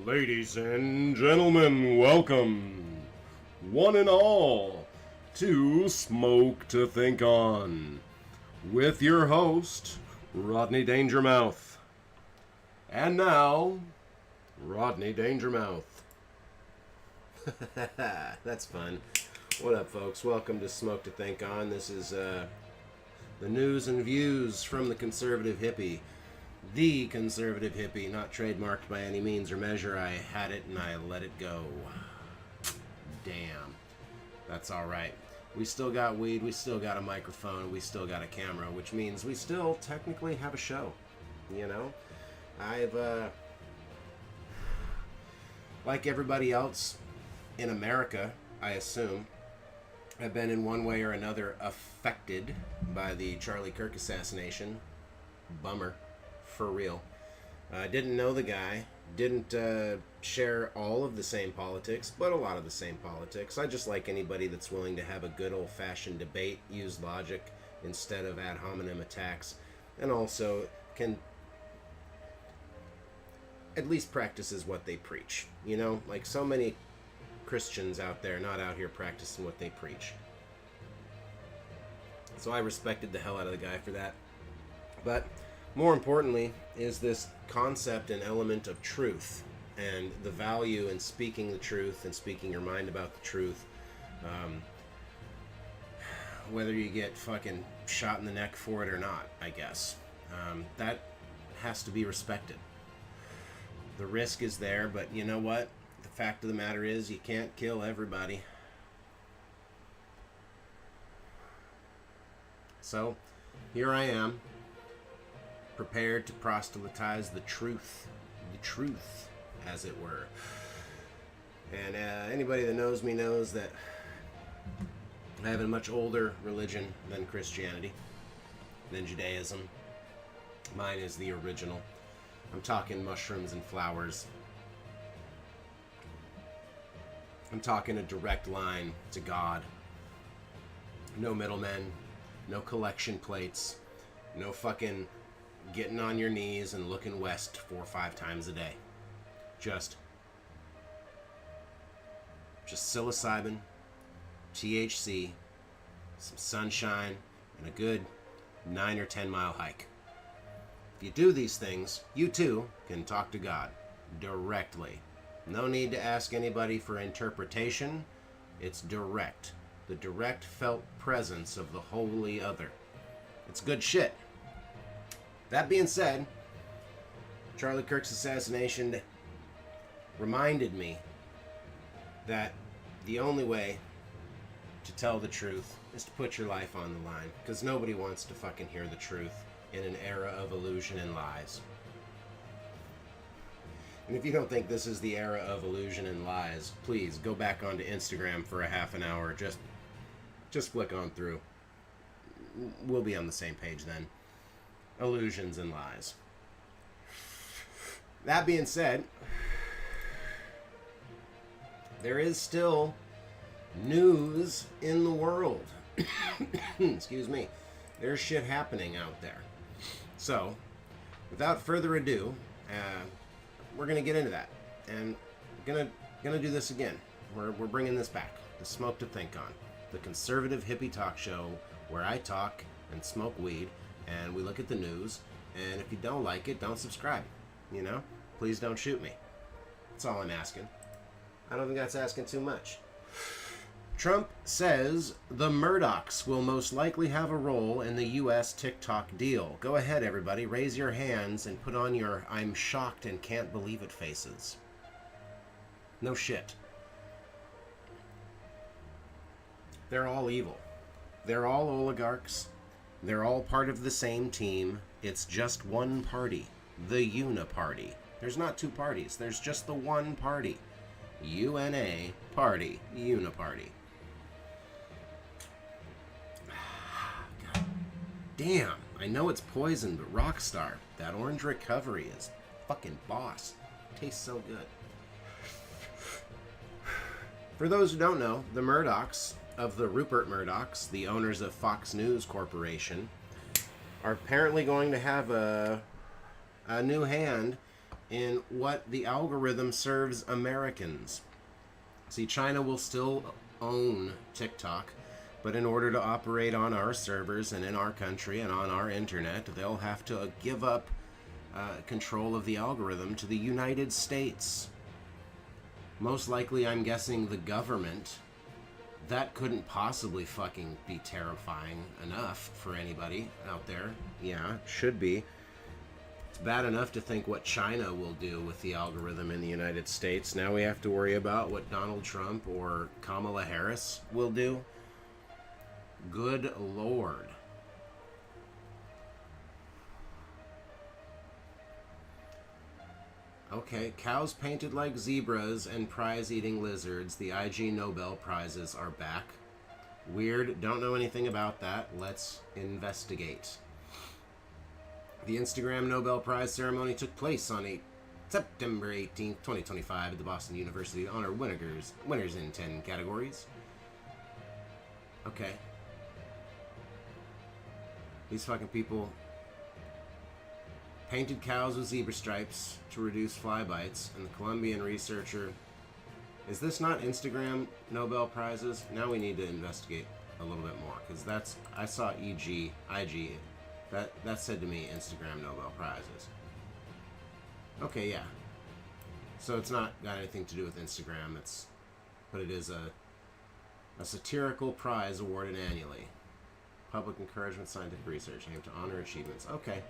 Ladies and gentlemen, welcome, one and all, to Smoke2Think On, with your host, Rodney Dangermouth. And now, Rodney Dangermouth. That's fun. What up, folks? Welcome to Smoke2Think On. This is the news and views from the conservative hippie. The conservative hippie, not trademarked by any means or measure. I had it and I let it go. Damn. That's alright. We still got weed, we still got a microphone, we still got a camera, which means we still technically have a show. You know? I've, like everybody else in America, I assume, I've been in one way or another affected by the Charlie Kirk assassination. Bummer. For real. Didn't know the guy, didn't share all of the same politics, but a lot of the same politics. I just like anybody that's willing to have a good old-fashioned debate, use logic instead of ad hominem attacks, and also can at least practices what they preach. You know, like so many Christians out there not out here practicing what they preach. So I respected the hell out of the guy for that. But more importantly is this concept and element of truth and the value in speaking the truth and speaking your mind about the truth. Whether you get fucking shot in the neck for it or not, I guess. That has to be respected. The risk is there, but you know what? The fact of the matter is you can't kill everybody. So, here I am, prepared to proselytize the truth, as it were. And anybody that knows me knows that I have a much older religion than Christianity, than Judaism. Mine is the original. I'm talking mushrooms and flowers. I'm talking a direct line to God. No middlemen, no collection plates, no fucking getting on your knees and looking west 4 or 5 times a day. Just psilocybin, THC, some sunshine, and a good 9 or 10 mile hike. If you do these things, you too can talk to God directly. No need to ask anybody for interpretation. It's direct. The direct felt presence of the holy other. It's good shit. That being said, Charlie Kirk's assassination reminded me that the only way to tell the truth is to put your life on the line, because nobody wants to fucking hear the truth in an era of illusion and lies. And if you don't think this is the era of illusion and lies, please go back onto Instagram for a half an hour. Just flick on through. We'll be on the same page then. Illusions and lies. That being said, there is still news in the world. Excuse me. There's shit happening out there. So, without further ado, we're gonna get into that, and gonna do this again. We're bringing this back. The Smoke2Think On, the conservative hippie talk show where I talk and smoke weed. And we look at the news, and if you don't like it, don't subscribe. You know? Please don't shoot me. That's all I'm asking. I don't think that's asking too much. Trump says the Murdochs will most likely have a role in the U.S. TikTok deal. Go ahead, everybody. Raise your hands and put on your I'm shocked and can't believe it faces. No shit. They're all evil. They're all oligarchs. They're all part of the same team. It's just one party. The Uniparty. There's not 2 parties. There's just the one party. UNA Party. Uniparty. God damn. I know it's poison, but Rockstar, that orange recovery is fucking boss. Tastes so good. For those who don't know, the Murdochs of the Rupert Murdochs, the owners of Fox News Corporation, are apparently going to have a new hand in what the algorithm serves Americans. See, China will still own TikTok, but in order to operate on our servers and in our country and on our internet, they'll have to give up control of the algorithm to the United States. Most likely, I'm guessing the government. That couldn't possibly fucking be terrifying enough for anybody out there. Yeah, should be. It's bad enough to think what China will do with the algorithm in the United States. Now we have to worry about what Donald Trump or Kamala Harris will do. Good Lord. Okay, cows painted like zebras and prize-eating lizards. The IG Nobel Prizes are back. Weird, don't know anything about that. Let's investigate. The Instagram Nobel Prize ceremony took place on September 18th, 2025 at the Boston University to honor winners in 10 categories. Okay. These fucking people painted cows with zebra stripes to reduce fly bites, and the Colombian researcher... Is this not Instagram Nobel Prizes? Now we need to investigate a little bit more, because that's... I saw IG. That said to me Instagram Nobel Prizes. Okay, yeah. So it's not got anything to do with Instagram, but it is a satirical prize awarded annually. Public encouragement, scientific research, aimed to honor achievements. Okay.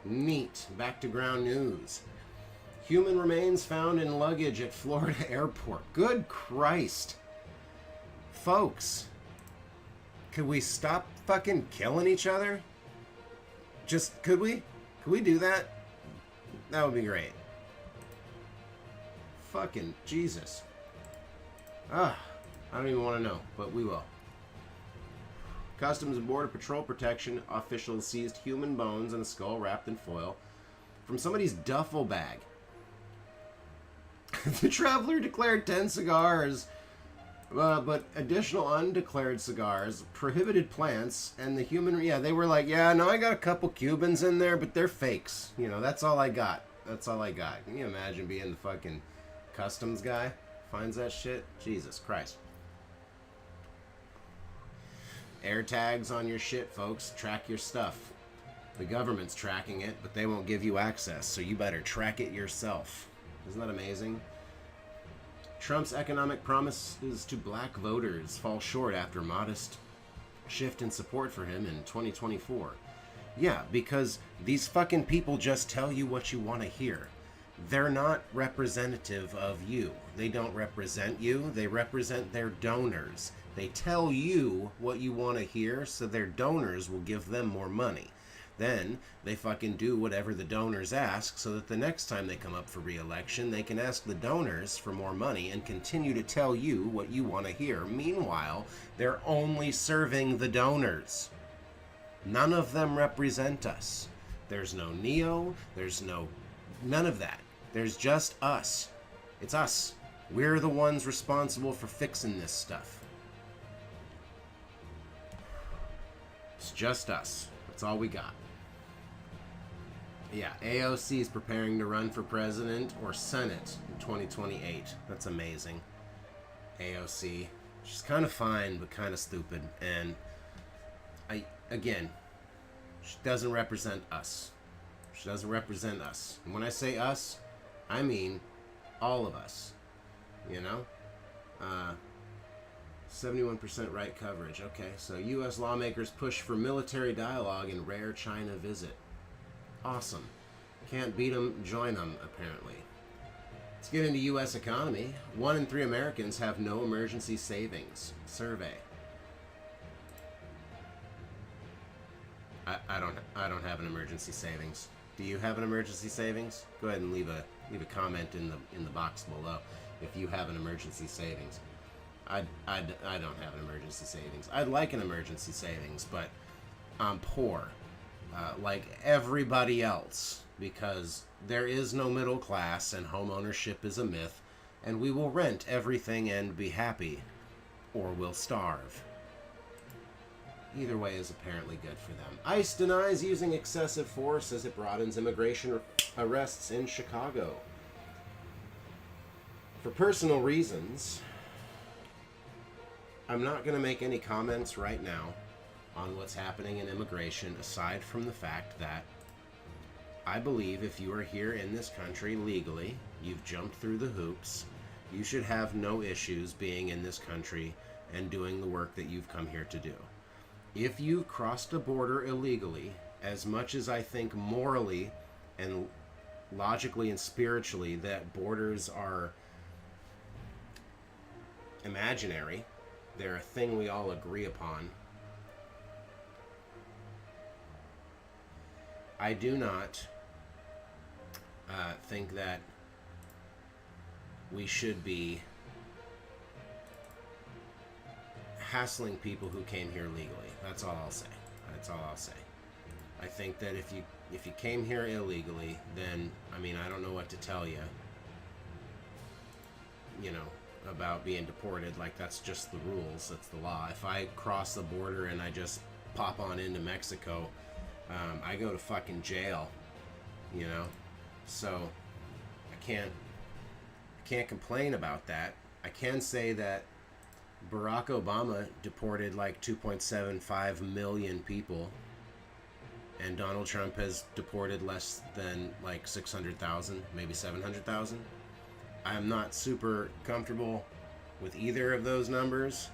Neat. Back to ground news. Human remains found in luggage at Florida airport. Good Christ. Folks, could we stop fucking killing each other? Just, could we? Could we do that? That would be great. Fucking Jesus. I don't even want to know, but we will. Customs and Border Patrol Protection officials seized human bones and a skull wrapped in foil from somebody's duffel bag. The traveler declared 10 cigars, but additional undeclared cigars, prohibited plants, and the human... Yeah, they were like, yeah, no, I got a couple Cubans in there, but they're fakes. You know, that's all I got. That's all I got. Can you imagine being the fucking customs guy? Finds that shit? Jesus Christ. Air tags on your shit, folks. Track your stuff. The government's tracking it, but they won't give you access, so you better track it yourself. Isn't that amazing? Trump's economic promises to black voters fall short after modest shift in support for him in 2024. Yeah, because these fucking people just tell you what you want to hear. They're not representative of you. They don't represent you. They represent their donors. They tell you what you want to hear, so their donors will give them more money. Then they fucking do whatever the donors ask, so that the next time they come up for re-election, they can ask the donors for more money and continue to tell you what you want to hear. Meanwhile, they're only serving the donors. None of them represent us. There's no Neo. There's none of that. There's just us. It's us. We're the ones responsible for fixing this stuff. It's just us. That's all we got. Yeah, AOC is preparing to run for president or Senate in 2028. That's amazing. AOC. She's kind of fine, but kind of stupid. And, again, she doesn't represent us. She doesn't represent us. And when I say us, I mean all of us. You know? 71% right coverage. Okay, so U.S. lawmakers push for military dialogue in rare China visit. Awesome. Can't beat them, join them, apparently. Let's get into U.S. economy. 1 in 3 Americans have no emergency savings. Survey. I don't have an emergency savings. Do you have an emergency savings? Go ahead and leave a comment in the box below if you have an emergency savings. I don't have an emergency savings. I'd like an emergency savings, but I'm poor, like everybody else, because there is no middle class and home ownership is a myth, and we will rent everything and be happy, or we'll starve. Either way is apparently good for them. ICE denies using excessive force as it broadens immigration arrests in Chicago. For personal reasons, I'm not going to make any comments right now on what's happening in immigration, aside from the fact that I believe if you are here in this country legally, you've jumped through the hoops, you should have no issues being in this country and doing the work that you've come here to do. If you've crossed a border illegally, as much as I think morally and logically and spiritually that borders are imaginary, they're a thing we all agree upon, I do not think that we should be hassling people who came here legally. That's all I'll say. That's all I'll say. I think that if you came here illegally, then, I mean, I don't know what to tell you, you know, about being deported. Like, that's just the rules. That's the law. If I cross the border and I just pop on into Mexico, I go to fucking jail, you know? So, I can't complain about that. I can say that Barack Obama deported like 2.75 million people, and Donald Trump has deported less than like 600,000, maybe 700,000. I'm not super comfortable with either of those numbers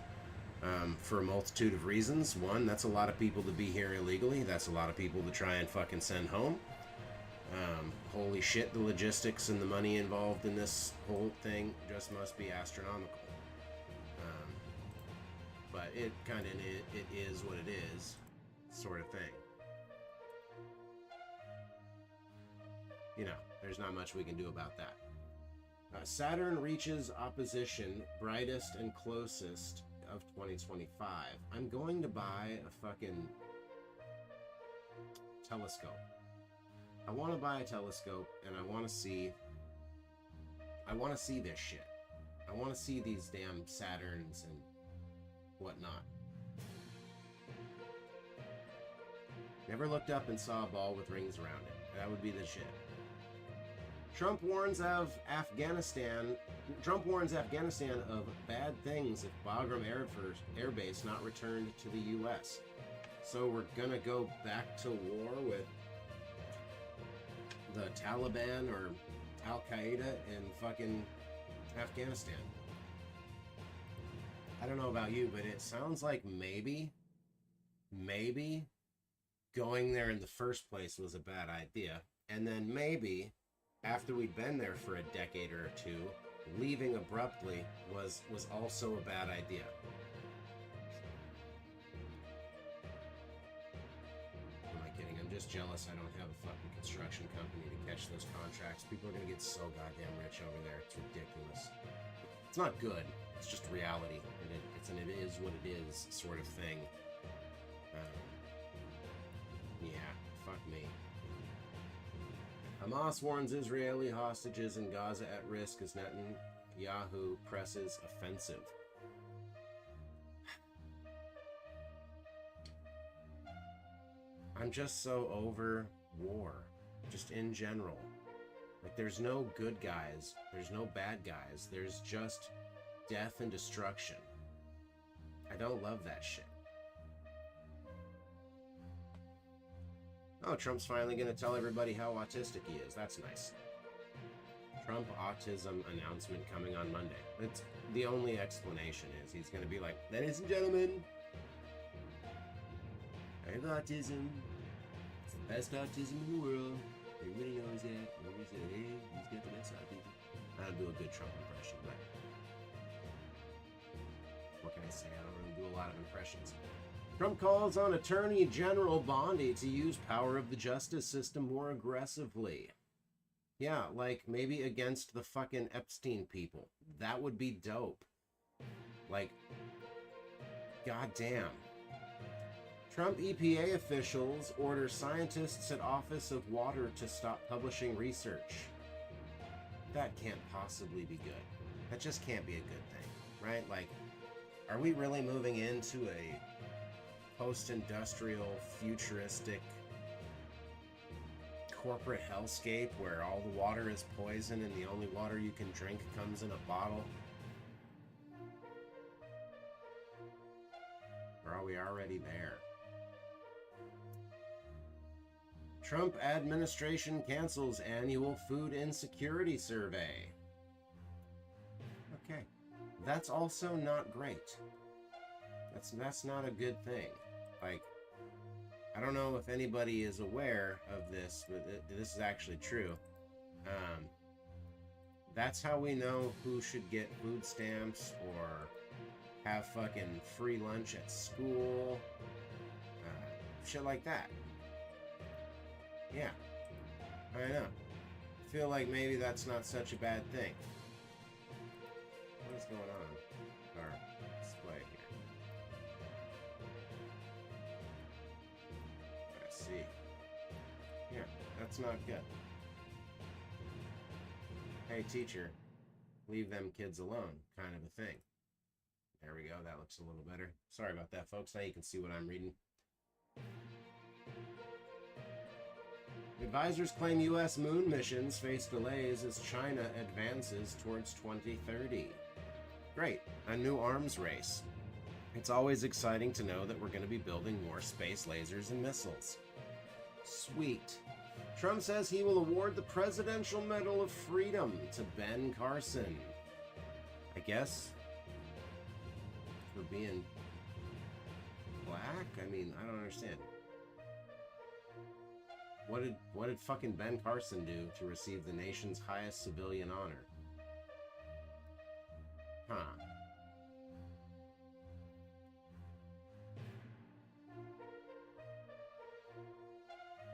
for a multitude of reasons. One, that's a lot of people to be here illegally. That's a lot of people to try and fucking send home. Holy shit, the logistics and the money involved in this whole thing just must be astronomical. But it kind of it is what it is, sort of thing. You know, there's not much we can do about that. Saturn reaches opposition, brightest and closest of 2025. I'm going to buy a fucking telescope. I want to buy a telescope, and I want to see this shit. I want to see these damn Saturns and whatnot. Never looked up and saw a ball with rings around it. That would be the shit. Trump warns Afghanistan of bad things if Bagram Air Base not returned to the U.S. So we're gonna go back to war with the Taliban or Al Qaeda in fucking Afghanistan. I don't know about you, but it sounds like maybe going there in the first place was a bad idea. And then maybe after we'd been there for a decade or two, leaving abruptly was also a bad idea. Am I kidding? I'm just jealous I don't have a fucking construction company to catch those contracts. People are gonna get so goddamn rich over there. It's ridiculous. It's not good. It's just reality. It is what it is sort of thing. Yeah, fuck me. Hamas warns Israeli hostages in Gaza at risk as Netanyahu presses offensive. I'm just so over war, just in general. Like, there's no good guys, there's no bad guys, there's just death and destruction. I don't love that shit. Oh, Trump's finally going to tell everybody how autistic he is. That's nice. Trump autism announcement coming on Monday. That's the only explanation is he's going to be like, ladies and gentlemen, I have autism. It's the best autism in the world. Everybody knows that. Everybody said, hey, he's got the best autism. I don't do a good Trump impression, but what can I say? I don't really do a lot of impressions. Trump calls on Attorney General Bondi to use power of the justice system more aggressively. Yeah, like maybe against the fucking Epstein people. That would be dope. Like, goddamn. Trump EPA officials order scientists at Office of Water to stop publishing research. That can't possibly be good. That just can't be a good thing, right? Like, are we really moving into a post-industrial, futuristic corporate hellscape where all the water is poison and the only water you can drink comes in a bottle? Or are we already there? Trump administration cancels annual food insecurity survey. Okay. That's also not great. That's not a good thing. Like, I don't know if anybody is aware of this, but this is actually true. That's how we know who should get food stamps or have fucking free lunch at school. Shit like that. Yeah. I know. I feel like maybe that's not such a bad thing. What is going on with our display here? Let's see. Yeah, that's not good. Hey, teacher, leave them kids alone, kind of a thing. There we go. That looks a little better. Sorry about that, folks. Now you can see what I'm reading. Advisors claim U.S. moon missions face delays as China advances towards 2030. Great, a new arms race. It's always exciting to know that we're going to be building more space lasers and missiles. Sweet. Trump says he will award the Presidential Medal of Freedom to Ben Carson. I guess for being black? I mean, I don't understand. What did fucking Ben Carson do to receive the nation's highest civilian honor? Huh.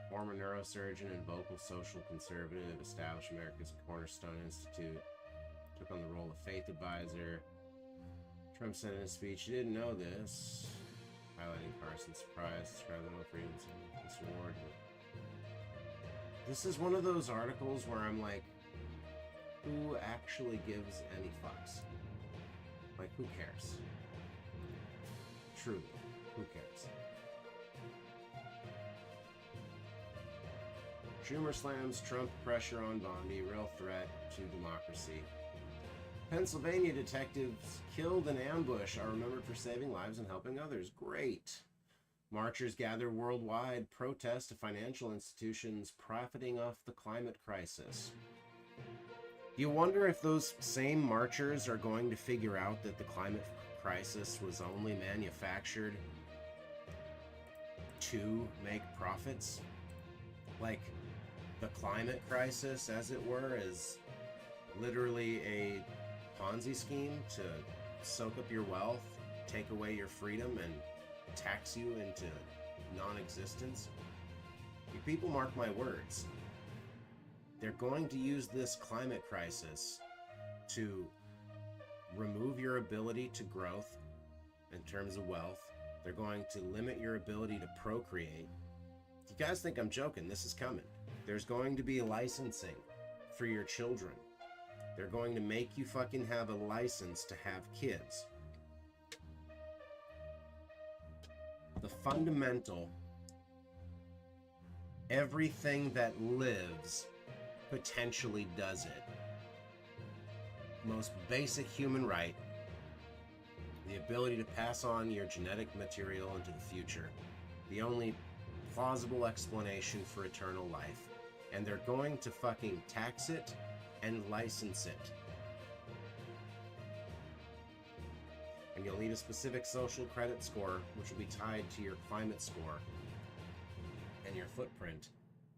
Former neurosurgeon and vocal social conservative, established America's Cornerstone Institute, took on the role of faith advisor. Trump said in his speech, "You didn't know this," highlighting Carson's surprise, described the Medal of Freedom this award. This is one of those articles where I'm like, who actually gives any fucks? Like, who cares? Truly, who cares? Schumer slams Trump pressure on Bondi, real threat to democracy. Pennsylvania detectives killed in ambush are remembered for saving lives and helping others. Great. Marchers gather worldwide, protest to financial institutions profiting off the climate crisis. Do you wonder if those same marchers are going to figure out that the climate crisis was only manufactured to make profits? Like, the climate crisis, as it were, is literally a Ponzi scheme to soak up your wealth, take away your freedom, and tax you into non-existence. You people, mark my words. They're going to use this climate crisis to remove your ability to growth in terms of wealth. They're going to limit your ability to procreate. If you guys think I'm joking, this is coming. There's going to be licensing for your children. They're going to make you fucking have a license to have kids. The fundamental, everything that lives potentially does it. Most basic human right, the ability to pass on your genetic material into the future, the only plausible explanation for eternal life, and they're going to fucking tax it and license it. And you'll need a specific social credit score, which will be tied to your climate score and your footprint.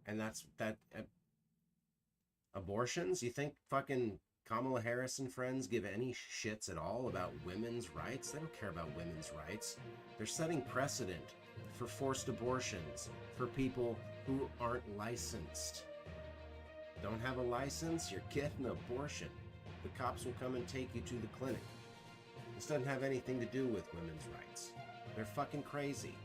And that's that. Abortions? You think fucking Kamala Harris and friends give any shits at all about women's rights? They don't care about women's rights. They're setting precedent for forced abortions for people who aren't licensed. Don't have a license? You're getting an abortion. The cops will come and take you to the clinic. This doesn't have anything to do with women's rights. They're fucking crazy.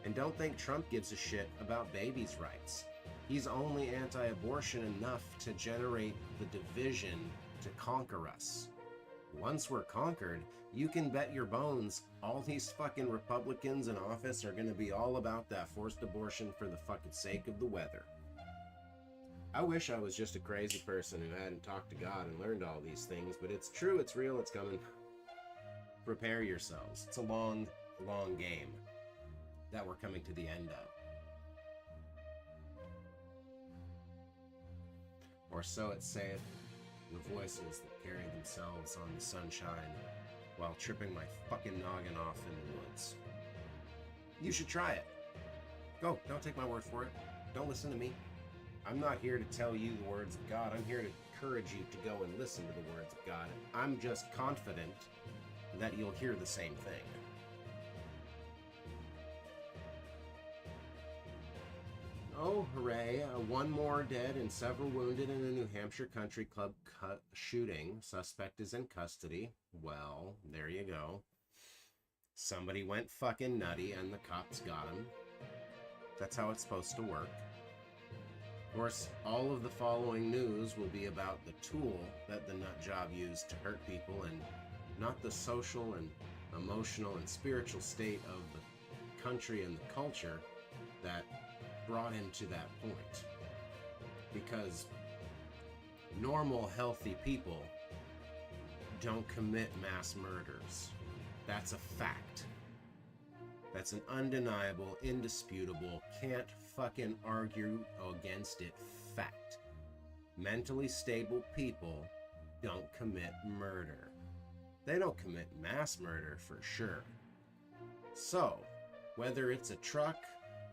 And don't think Trump gives a shit about babies' rights. He's only anti-abortion enough to generate the division to conquer us. once we're conquered, you can bet your bones all these fucking Republicans in office are going to be all about that forced abortion for the fucking sake of the weather. I wish I was just a crazy person who hadn't talked to God and learned all these things, but it's true, it's real, it's coming. Prepare yourselves. It's a long, long game that we're coming to the end of. Or so it saith, the voices that carry themselves on the sunshine while tripping my fucking noggin off in the woods. You should try it. Go, don't take my word for it. Don't listen to me. I'm not here to tell you the words of God. I'm here to encourage you to go and listen to the words of God. I'm just confident that you'll hear the same thing. Oh, hooray. One more dead and several wounded in a New Hampshire country club shooting. Suspect is in custody. Well, there you go. Somebody went fucking nutty and the cops got him. That's how it's supposed to work. Of course, all of the following news will be about the tool that the nut job used to hurt people and not the social and emotional and spiritual state of the country and the culture that brought him to that point. Because normal, healthy people don't commit mass murders. That's a fact. That's an undeniable, indisputable, can't fucking argue against it fact. Mentally stable people don't commit murder. They don't commit mass murder for sure. So, whether it's a truck,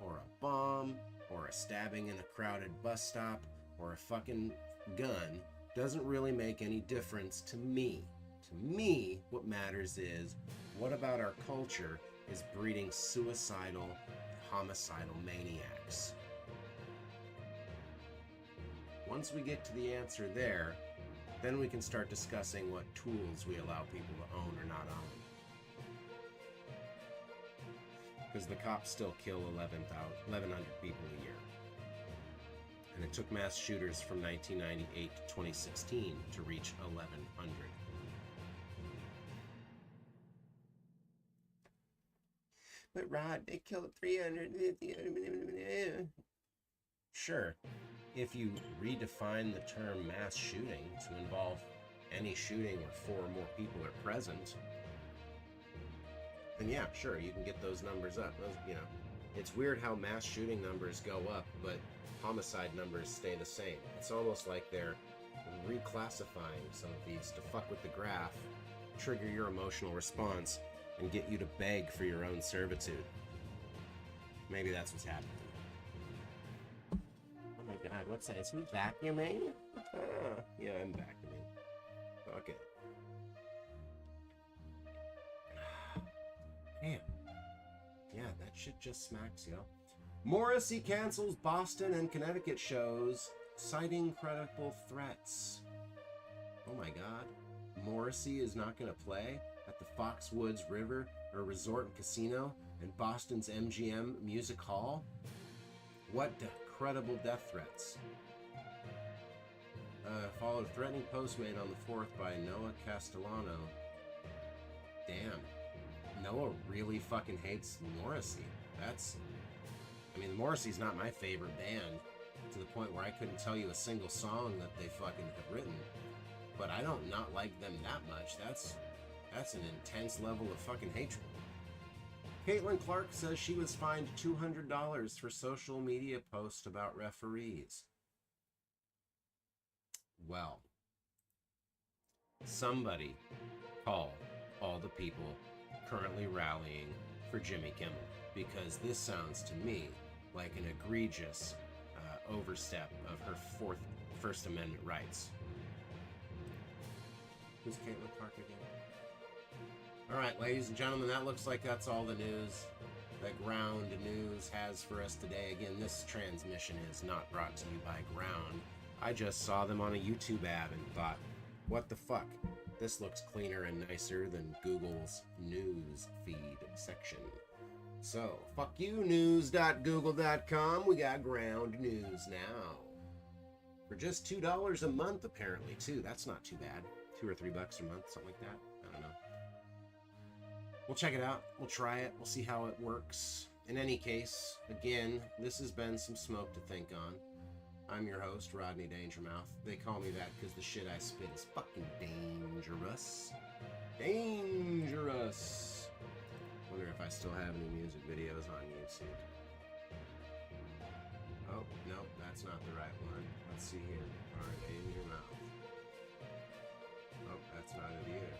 or a bomb, or a stabbing in a crowded bus stop, or a fucking gun, doesn't really make any difference to me. To me, what matters is, what about our culture is breeding suicidal, homicidal maniacs? Once we get to the answer there, then we can start discussing what tools we allow people to own or not own. Because the cops still kill 1,100 people a year. And it took mass shooters from 1998 to 2016 to reach 1,100. But Rod, they killed 300. Sure, if you redefine the term mass shooting to involve any shooting where 4 or more people are present, then yeah, sure, you can get those numbers up. Those, it's weird how mass shooting numbers go up, but homicide numbers stay the same. It's almost like they're reclassifying some of these to fuck with the graph, trigger your emotional response, and get you to beg for your own servitude. Maybe that's what's happening. Oh my god, what's that? Is he vacuuming? Yeah, I'm vacuuming. Okay. Damn. Yeah, that shit just smacks, yo. Morrissey cancels Boston and Connecticut shows, citing credible threats. Oh my god. Morrissey is not going to play at the Foxwoods River or Resort and Casino in Boston's MGM Music Hall? What credible death threats? Followed a threatening post made on the 4th by Noah Castellano. Damn. Noah really fucking hates Morrissey. Morrissey's not my favorite band, to the point where I couldn't tell you a single song that they fucking have written. But I don't not like them that much. That's an intense level of fucking hatred. Caitlin Clark says she was fined $200 for social media posts about referees. Well, somebody call all the people currently rallying for Jimmy Kimmel, because this sounds to me like an egregious overstep of her First Amendment rights. Who's Caitlin Clark again? Alright, ladies and gentlemen, that looks like that's all the news that Ground News has for us today. Again, this transmission is not brought to you by Ground. I just saw them on a YouTube ad and thought, what the fuck? This looks cleaner and nicer than Google's news feed section. So, fuck you, news.google.com. We got Ground News now. For just $2 a month, apparently, too. That's not too bad. $2 or $3 a month, something like that. I don't know. We'll check it out. We'll try it. We'll see how it works. In any case, again, this has been some Smoke to Think On. I'm your host, Rodney Dangermouth. They call me that because the shit I spit is fucking dangerous. Dangerous. Wonder if I still have any music videos on YouTube. Oh, no, that's not the right one. Let's see here. Alright, in your mouth. Oh, that's not it either.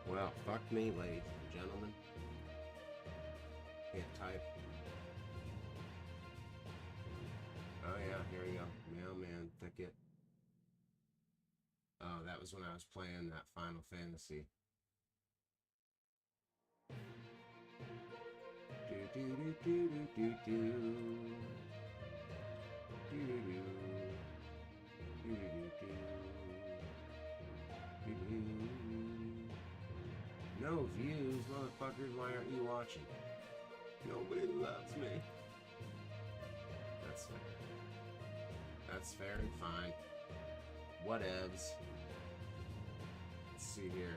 Well, fuck me, ladies and gentlemen. Can't type. Oh yeah, here we go. Mailman Thicket. Oh, that was when I was playing that Final Fantasy. Do do do do do do do do do do do. No views, motherfuckers. Why aren't you watching? Nobody loves me. That's fair. That's fair and fine. Whatevs. Let's see here.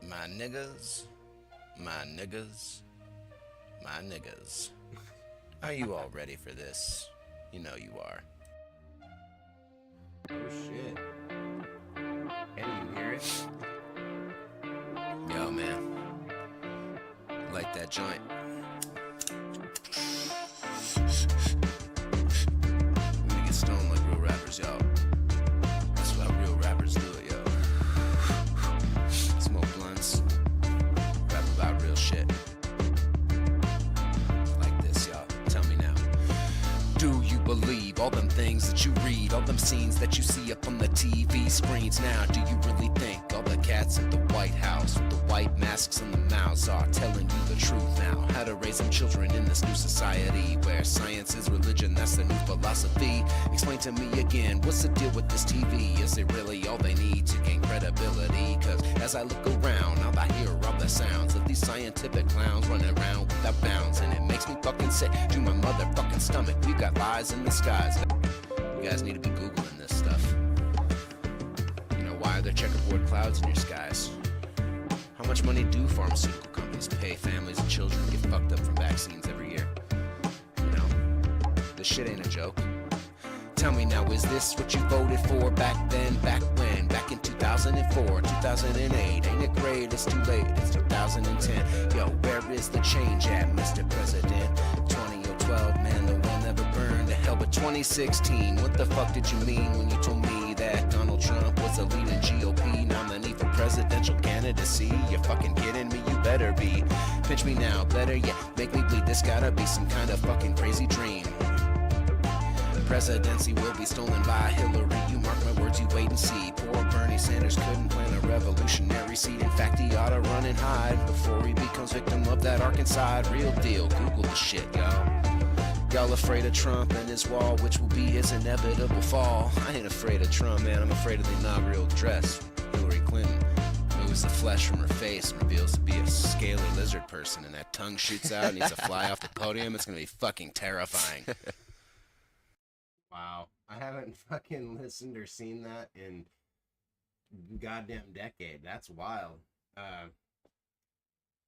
My niggas, my niggas, my niggas. Are you all ready for this? You know you are. Oh shit. Can you hear it? Yo, man. Like that joint. We get stoned like real rappers, yo. That's how real rappers do it, yo. Smoke blunts. Rap about real shit. Like this, y'all. Tell me now. Do you believe all them things that you read, all them scenes that you see up on the TV screens? Now, do you really think all the cats at the White House with the white masks and the mouths are telling you the truth now? How to raise some children in this new society where science is religion, that's the new philosophy. Explain to me again, what's the deal with this TV? Is it really all they need to gain credibility? Cause as I look around, all I hear are the sounds of these scientific clowns running around without bounds, and it makes me fucking sick to my motherfucking stomach. We got lies in the skies. You guys need to be Googling this stuff. You know, why are there checkerboard clouds in your skies? How much money do pharmaceutical companies pay families and children to get fucked up from vaccines every year? You know, this shit ain't a joke. Tell me now, is this what you voted for back then, back when? Back in 2004, 2008, ain't it great? It's too late, it's 2010. Yo, where is the change at, Mr. President? 2012, man, the well never burned to hell, but 2016, what the fuck did you mean when you told me that Donald Trump was the leading GOP nominee for presidential candidacy? You're fucking kidding me, you better be. Pinch me now, better yet, make me bleed, this gotta be some kind of fucking crazy dream. Presidency will be stolen by Hillary, you mark my words, you wait and see. Poor Bernie Sanders couldn't plan a revolutionary seat. In fact, he oughta run and hide before he becomes victim of that Arkansas. Real deal, Google the shit, y'all. Y'all afraid of Trump and his wall, which will be his inevitable fall. I ain't afraid of Trump, man, I'm afraid of the inaugural dress. Hillary Clinton moves the flesh from her face and reveals to be a scaly lizard person, and that tongue shoots out and needs to fly off the podium. It's gonna be fucking terrifying. Wow. I haven't fucking listened or seen that in goddamn decade. That's wild. I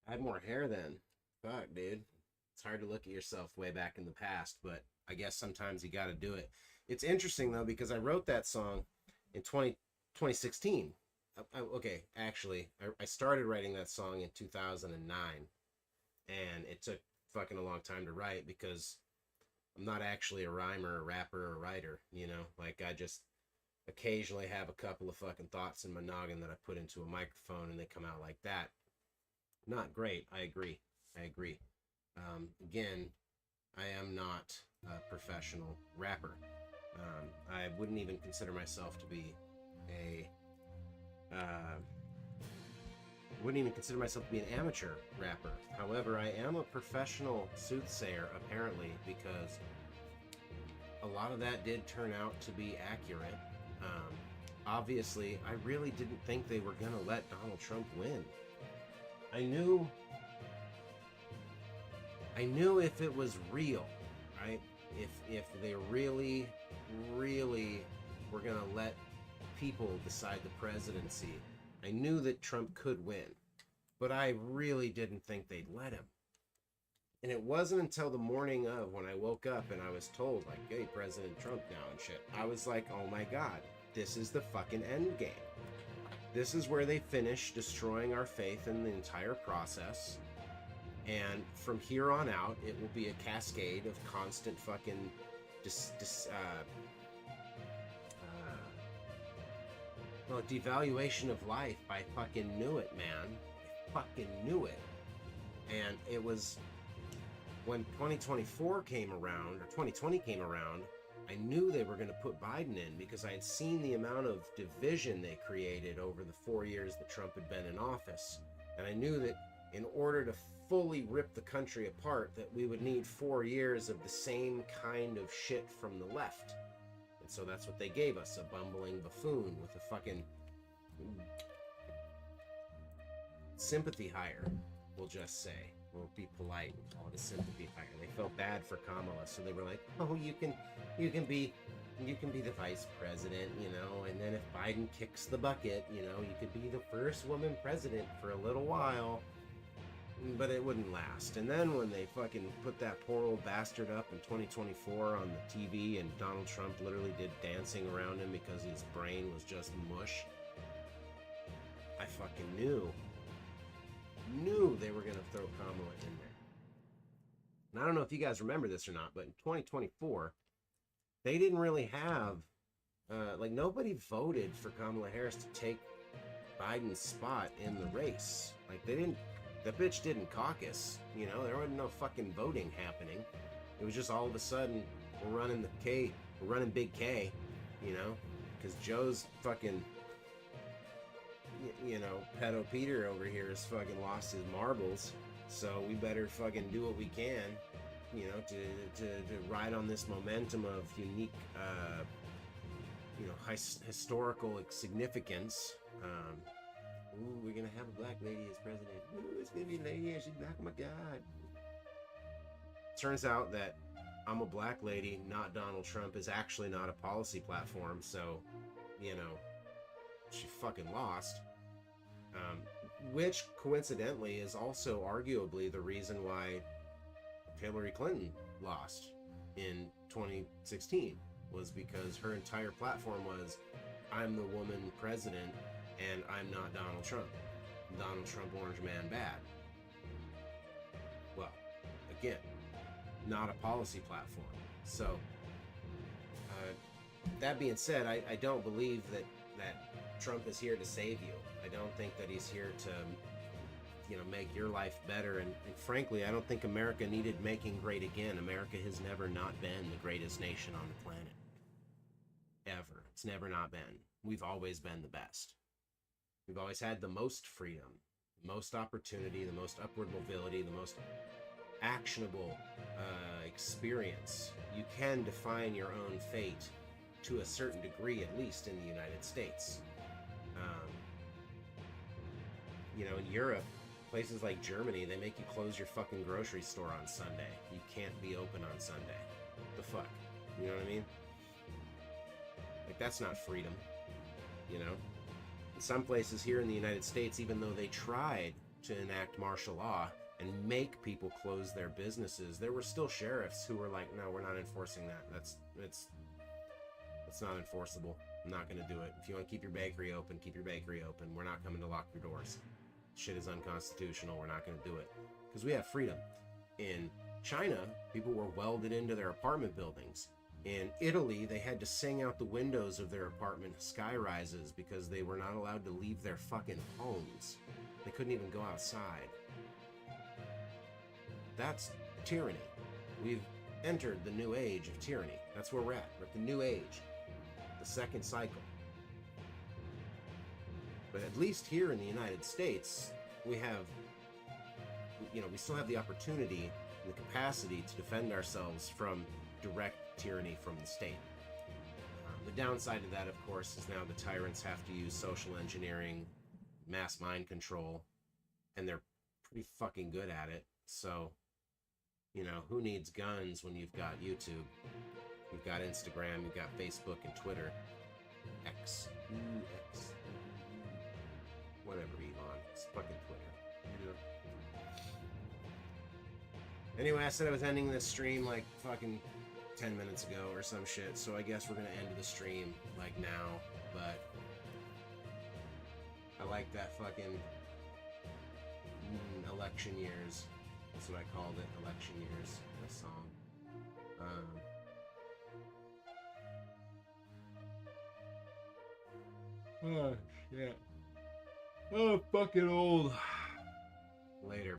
had more hair then. Fuck, dude. It's hard to look at yourself way back in the past, but I guess sometimes you gotta do it. It's interesting, though, because I wrote that song in 2016. Okay, actually, I started writing that song in 2009, and it took fucking a long time to write because I'm not actually a rhymer, a rapper, or a writer, you know? Like, I just occasionally have a couple of fucking thoughts in my noggin that I put into a microphone and they come out like that. Not great, I agree. Again, I am not a professional rapper. I wouldn't even consider myself to be an amateur rapper. However, I am a professional soothsayer, apparently, because a lot of that did turn out to be accurate. Obviously, I really didn't think they were going to let Donald Trump win. I knew if it was real, right? if they really, really were going to let people decide the presidency, I knew that Trump could win, but I really didn't think they'd let him. And it wasn't until the morning of when I woke up and I was told, like, hey, President Trump now and shit, I was like, oh my God, this is the fucking end game. This is where they finish destroying our faith in the entire process. And from here on out, it will be a cascade of constant fucking devaluation of life. I fucking knew it, man. I fucking knew it. And it was when 2024 came around, or 2020 came around, I knew they were going to put Biden in because I had seen the amount of division they created over the 4 years that Trump had been in office. And I knew that in order to fully rip the country apart, that we would need 4 years of the same kind of shit from the left. And so that's what they gave us, a bumbling buffoon with a fucking sympathy hire, we'll just say. We'll be polite and call it a sympathy hire. They felt bad for Kamala, so they were like, oh, you can be the vice president, you know, and then if Biden kicks the bucket, you know, you could be the first woman president for a little while. But it wouldn't last. And then when they fucking put that poor old bastard up in 2024 on the TV and Donald Trump literally did dancing around him because his brain was just mush, I fucking knew they were going to throw Kamala in there. And I don't know if you guys remember this or not, but in 2024, they didn't really have, nobody voted for Kamala Harris to take Biden's spot in the race. Like, that bitch didn't caucus, you know, there wasn't no fucking voting happening. It was just all of a sudden, we're running Big K, you know, because Joe's fucking, you know, pedo Peter over here has fucking lost his marbles, so we better fucking do what we can, you know, to ride on this momentum of unique, historical significance. Ooh, we're gonna have a black lady as president. Ooh, it's gonna be a lady and she's black. Oh my God. Turns out that I'm a black lady, not Donald Trump, is actually not a policy platform. So, you know, she fucking lost. Which coincidentally is also arguably the reason why Hillary Clinton lost in 2016, was because her entire platform was, I'm the woman president and I'm not Donald Trump. Donald Trump, orange man, bad. Well, again, not a policy platform. So, that being said, I don't believe that Trump is here to save you. I don't think that he's here to, you know, make your life better. And frankly, I don't think America needed making great again. America has never not been the greatest nation on the planet. Ever. It's never not been. We've always been the best. We've always had the most freedom, the most opportunity, the most upward mobility, the most actionable experience. You can define your own fate to a certain degree, at least in the United States. You know, in Europe, places like Germany, they make you close your fucking grocery store on Sunday. You can't be open on Sunday. What the fuck? You know what I mean? Like, that's not freedom, you know? In some places here in the United States, even though they tried to enact martial law and make people close their businesses, there were still sheriffs who were like, no, we're not enforcing that. It's not enforceable. I'm not going to do it. If you want to keep your bakery open, keep your bakery open. We're not coming to lock your doors. Shit is unconstitutional. We're not going to do it. Because we have freedom. In China, people were welded into their apartment buildings. In Italy, they had to sing out the windows of their apartment sky rises because they were not allowed to leave their fucking homes. They couldn't even go outside. That's tyranny. We've entered the new age of tyranny. That's where we're at. We're at the new age. The second cycle. But at least here in the United States, we have, you know, we still have the opportunity and the capacity to defend ourselves from direct tyranny from the state. The downside of that, of course, is now the tyrants have to use social engineering, mass mind control, and they're pretty fucking good at it. So You know, who needs guns when you've got YouTube? You've got Instagram, you've got Facebook and Twitter. X. Ooh, X. Whatever, Elon. It's fucking Twitter. Yeah. Anyway, I said I was ending this stream like fucking 10 minutes ago or some shit, so I guess we're gonna end the stream like now, but I like that fucking election years. That's what I called it, election years, that song. Oh, shit. Oh, fucking old. Later.